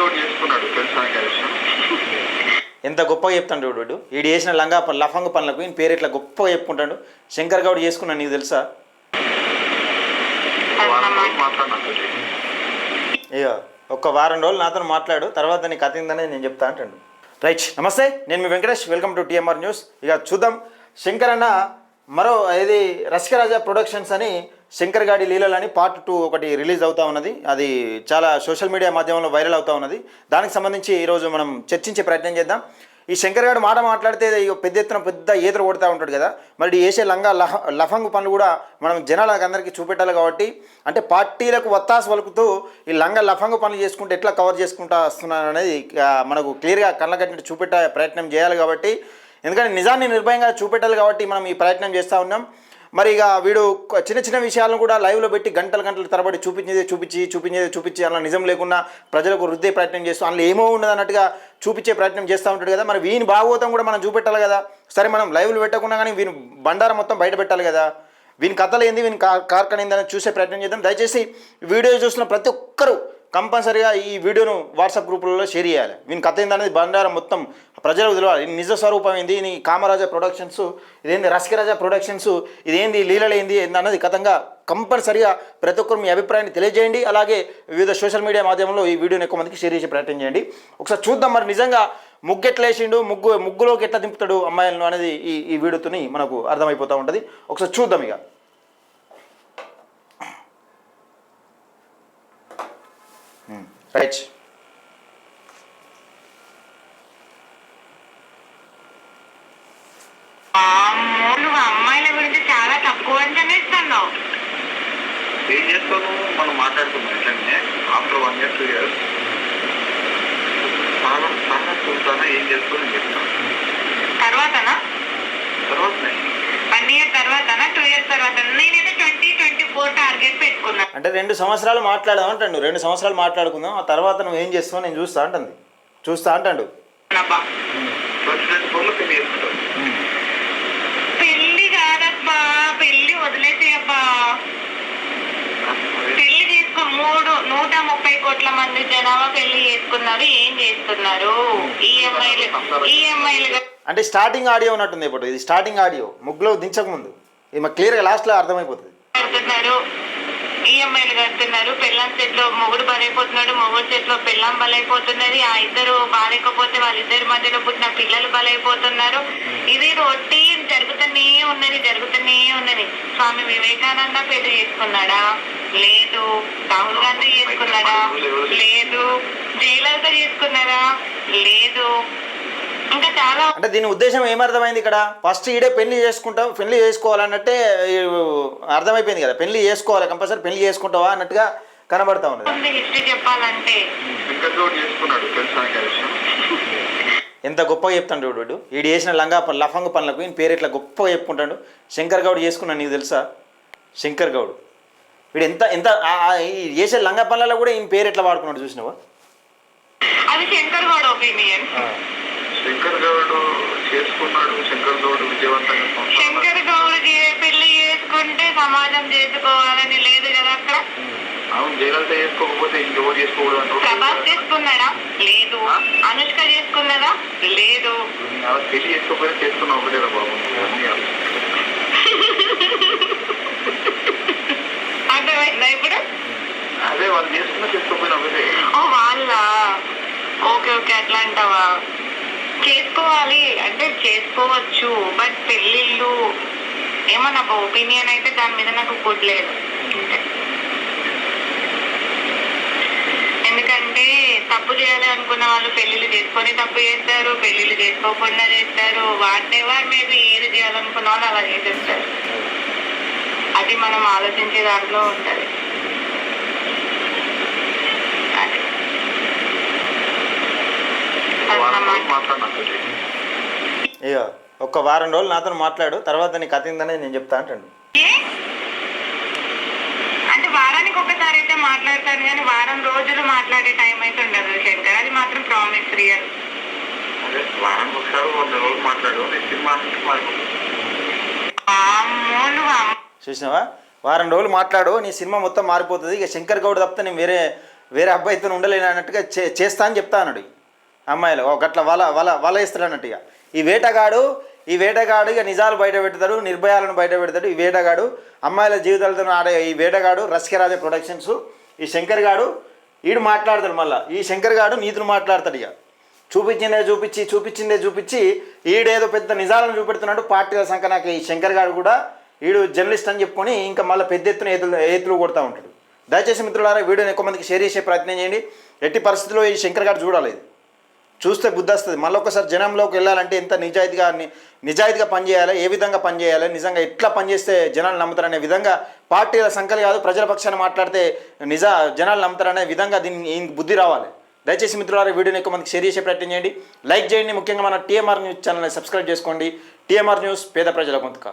గౌడ్ చేసుకున్నాడు తెలుసా విషయం? ఎంత గొప్పగా చెప్తాడు వీడు. వీడు చేసిన లఫంగ పనులకు ఈయన పేరు ఇట్లా గొప్పగా చెప్పుకుంటాడు. శంకర్ గౌడ్ చేసుకున్నాడు, నీకు తెలుసా? అయ్యో ఒక్క వారం రోజులు నాతో మాట్లాడు, తర్వాత నీ కథ ఏందనేది నేను చెప్తా అంటాడు. రైట్, నమస్తే, నేను మీ Venkatesh, welcome to TMR news. ఇక చూద్దాం, శంకర్ అన్న మరో ఇది రసికరాజా ప్రొడక్షన్స్ అని శంకర్ గాడి లీలలని పార్ట్ 2 ఒకటి రిలీజ్ అవుతా ఉన్నది. అది చాలా సోషల్ మీడియా మాధ్యమంలో వైరల్ అవుతా ఉన్నది. దానికి సంబంధించి ఈరోజు మనం చర్చించే ప్రయత్నం చేద్దాం. ఈ శంకర్ గారు మాట్లాడితే పెద్ద ఎత్తున పెద్ద ఈతలు కొడుతూ ఉంటాడు కదా, మరి వేసే లఫంగు పనులు కూడా మనం జనాలకు అందరికీ చూపెట్టాలి. కాబట్టి అంటే పార్టీలకు వత్తాసు పలుకుతూ ఈ లఫంగు పనులు చేసుకుంటే ఎట్లా కవర్ చేసుకుంటూ వస్తున్నారు అనేది మనకు క్లియర్గా కళ్ళగట్టినట్టు చూపెట్టే ప్రయత్నం చేయాలి. కాబట్టి ఎందుకంటే నిజాన్ని నిర్భయంగా చూపెట్టాలి కాబట్టి మనం ఈ ప్రయత్నం చేస్తూ ఉన్నాం. మరి ఇక వీడు చిన్న చిన్న విషయాలను కూడా లైవ్లో పెట్టి గంటల తరబడి చూపించి అలా నిజం లేకుండా ప్రజలకు రుద్దే ప్రయత్నం చేస్తూ అందులో ఏమో ఉండదు అన్నట్టుగా చూపించే ప్రయత్నం చేస్తూ ఉంటాడు కదా. మరి వీని భాగవతం కూడా మనం చూపెట్టాలి కదా. సరే, మనం లైవ్లు పెట్టకుండా కానీ వీని బండారం మొత్తం బయట పెట్టాలి కదా. వీని కథలు ఏంది, వీని కార్ఖాన ఏందని చూసే ప్రయత్నం చేద్దాం. దయచేసి వీడియో చూసిన ప్రతి ఒక్కరూ కంపల్సరీగా ఈ వీడియోను వాట్సాప్ గ్రూపులలో షేర్ చేయాలి. వీని కథ ఏందనేది బండారం మొత్తం ప్రజలకు తెలియాలి. నిజ స్వరూపం ఏంది, నీ కామరాజా ప్రొడక్షన్స్ ఇదేంది, రసికరాజా ప్రొడక్షన్స్ ఇదేంది, లీలలు ఏంది అన్నది కథంగా కంపల్సరీగా ప్రతి ఒక్కరు మీ అభిప్రాయాన్ని తెలియజేయండి. అలాగే వివిధ సోషల్ మీడియా మాధ్యమంలో ఈ వీడియోని ఎక్కువ మందికి షేర్ చేసే ప్రయత్నం చేయండి. ఒకసారి చూద్దాం మరి నిజంగా ముగ్గు ఎట్లా వేసిండు, ముగ్గులోకి ఎట్లా దింపుతాడు అమ్మాయిలను అనేది ఈ వీడియోతోని మనకు అర్థమైపోతూ ఉంటుంది. ఒకసారి చూద్దాం. ఇక రైట్, నువ్వు అమ్మాయిల గురించి చాలా తక్కువ అంచనా ఇస్తున్నావు. ఏం చేస్తాను, మనం మాట్లాడుకున్నాం ఇట్లనే ఆఫ్టర్ 1 year 2 years చాలా చూస్తానా ఏం చేస్తాను నేను చెప్తాను. తర్వాతనా 1 year తర్వాతనా 2 years తర్వాత? నేనైతే 2024 టార్గెట్ పెట్టుకున్నా. అంటే 2 సంవత్సరాలు మాట్లాడదాం అంటాడు. 2 సంవత్సరాలు మాట్లాడుకుందాం, ఆ తర్వాత నువ్వు ఏం చేస్తావు నేను చూస్తా అంటాడు. పెళ్లి కాదబ్బా, పెళ్లి వదిలేసేయబ్బా. పెళ్లి చేసుకో, 130 కోట్ల మంది జనాభా పెళ్లి చేసుకున్నారు. ఏం చేస్తున్నారు? ఈఎంఐలు అంటే స్టార్టింగ్ ఆడియో ఉన్నట్టుంది. ఇప్పుడు ఇది స్టార్టింగ్ ఆడియో, ముగ్గులో దించకముందు ఇది మాకు క్లియర్గా లాస్ట్లో అర్థమైపోతుంది. ఈఎంఐలు కడుతున్నారు. పెళ్ళాం చేతిలో మొగుడు బలైపోతున్నాడు, మొగుడు చేతిలో పెళ్ళాం బలైపోతున్నది. ఆ ఇద్దరు బాలేకపోతే వాళ్ళిద్దరి మధ్యలో పుట్టిన పిల్లలు బలైపోతున్నారు. ఇది రొటీన్ జరుగుతూనే ఉన్నది. స్వామి వివేకానంద పెళ్లి చేసుకున్నాడా? లేదు. రాహుల్ గాంధీ చేసుకున్నాడా? లేదు. జయలలిత చేసుకున్నారా? లేదు. ఇంకా చాలా. అంటే దీని ఉద్దేశం ఏమర్థమైంది ఇక్కడ? ఫస్ట్ ఈడే పెళ్లి చేసుకోవాలన్నట్టే అర్థమైపోయింది కదా. పెళ్లి చేసుకోవాలి, కంపల్సరీ పెళ్లి చేసుకుంటావా అన్నట్టుగా కనబడతా ఉన్నది. హిస్టరీ చెప్పాలంటే ఎంత గొప్పగా చెప్తాడు వీడు. వీడు చేసిన లఫంగ పనులకు ఈయన పేరు ఇట్లా గొప్పగా చెప్పుకుంటాడు. శంకర్ గౌడ్ చేసుకున్నాడు, నీకు తెలుసా? శంకర్ గౌడ్ వీడు ఎంత చేసే లంగా పనులలో కూడా ఈయన పేరు ఎట్లా వాడుకున్నాడు చూసినావా? అది శంకర్ గౌడ్ ఒపీనియన్. శంకర్ గౌడ్ చేసుకున్నాడు. శంకర్ గౌడ్ విజయవంతంగా శంకర్ గౌడ్ పెళ్లి చేసుకుంటే సమాజం చేసుకోవాలని లేదు కదా అక్కడ. అవును, జయలలిత చేసుకోకపోతే ఇంకెవరు చేసుకోకూడదు. ప్రభాస్ చేసుకున్నాడా? లేదు. అనుష్క చేసుకున్నదా? లేదు. పెళ్లి చేసుకోకపోతే చేసుకున్నా ఒకటే బాబు. అర్థమైందా ఇప్పుడు? అదే వాళ్ళు చేసుకున్నా చేసుకోకపోయినా ఒకటే. వాళ్ళ ఓకే అట్లా అంటావా? చేసుకోవాలి అంటే చేసుకోవచ్చు, బట్ పెళ్ళిళ్ళు ఏమో నాకు ఒపీనియన్ అయితే దాని మీద నాకు గుడ్ లేదు. ఎందుకంటే తప్పు చేయాలి అనుకున్న వాళ్ళు పెళ్లిళ్ళు చేసుకొని తప్పు చేస్తారు, పెళ్లిళ్ళు చేసుకోకుండా చేస్తారు. వాట్ ఎవర్ మేబీ ఏది చేయాలనుకున్న వాళ్ళు అలా చేసేస్తారు. అది మనం ఆలోచించే దాంట్లో ఉంటుంది. అయ్యో ఒక్క వారం రోజులు నాతో మాట్లాడు, తర్వాత నీ కథ ఏందనేది నేను చెప్తా అంటాడు. అంటే వారానికి ఒకసారి అయితే మాట్లాడతాను కానీ వారం రోజులు మాట్లాడే టైం అయితే ఉండదు శంకర్. అది మాత్రం ప్రామిస్ రియల్. వారానికి ఒకసారి 100 రోజులు మాట్లాడు. చూసినావా? వారం రోజులు మాట్లాడు, నీ సినిమా మొత్తం మారిపోతుంది. ఇక శంకర్ గౌడ్ తప్పితే నేను వేరే వేరే అబ్బాయితో ఉండలేను అన్నట్టుగా చేస్తా అని చెప్తా అన్నాడు అమ్మాయిలు గట్ల వల వేస్తాడు అన్నట్టుగా ఈ వేటగాడు ఇక నిజాలు బయట పెడతాడు, నిర్భయాలను బయట పెడతాడు. ఈ వేటగాడు అమ్మాయిల జీవితాలతో ఆడే ఈ వేటగాడు రసికరాజ ప్రొడక్షన్స్. ఈ శంకర్ గాడు ఈడు మాట్లాడతాడు, మళ్ళీ ఈ శంకర్ గాడు నీతులు మాట్లాడతాడు. ఇక చూపించిందే చూపించి ఈడేదో పెద్ద నిజాలను చూపెడుతున్నాడు. పార్టీల సంఖ్య నాకు ఈ శంకర్ గాడు కూడా ఈడు జర్నలిస్ట్ అని చెప్పుకొని ఇంకా మళ్ళీ పెద్ద ఎత్తున ఏతులు కొడతా ఉంటాడు. దయచేసి మిత్రులారా వీడియోని ఎక్కువ మందికి షేర్ చేసే ప్రయత్నం చేయండి. ఎట్టి పరిస్థితుల్లో ఈ శంకర్ గారు చూడాలి, చూస్తే బుద్ధి వస్తుంది. మళ్ళీ ఒకసారి జనంలోకి వెళ్ళాలంటే ఎంత నిజాయితీగా పనిచేయాలి, ఏ విధంగా పనిచేయాలి, నిజంగా ఎట్లా పనిచేస్తే జనాలు నమ్ముతారనే విధంగా పార్టీల సంఖ్యలు కాదు ప్రజల పక్షాన మాట్లాడితే జనాలు నమ్ముతారనే విధంగా దీన్ని బుద్ధి రావాలి. దయచేసి మిత్రులారా వీడియోని ఎక్కువ మందికి షేర్ చేసే ప్రయత్నం చేయండి, లైక్ చేయండి. ముఖ్యంగా మన టీఎంఆర్ న్యూస్ ఛానల్ని సబ్స్క్రైబ్ చేసుకోండి. టీఎంఆర్ న్యూస్ పేద ప్రజల గొంతుక.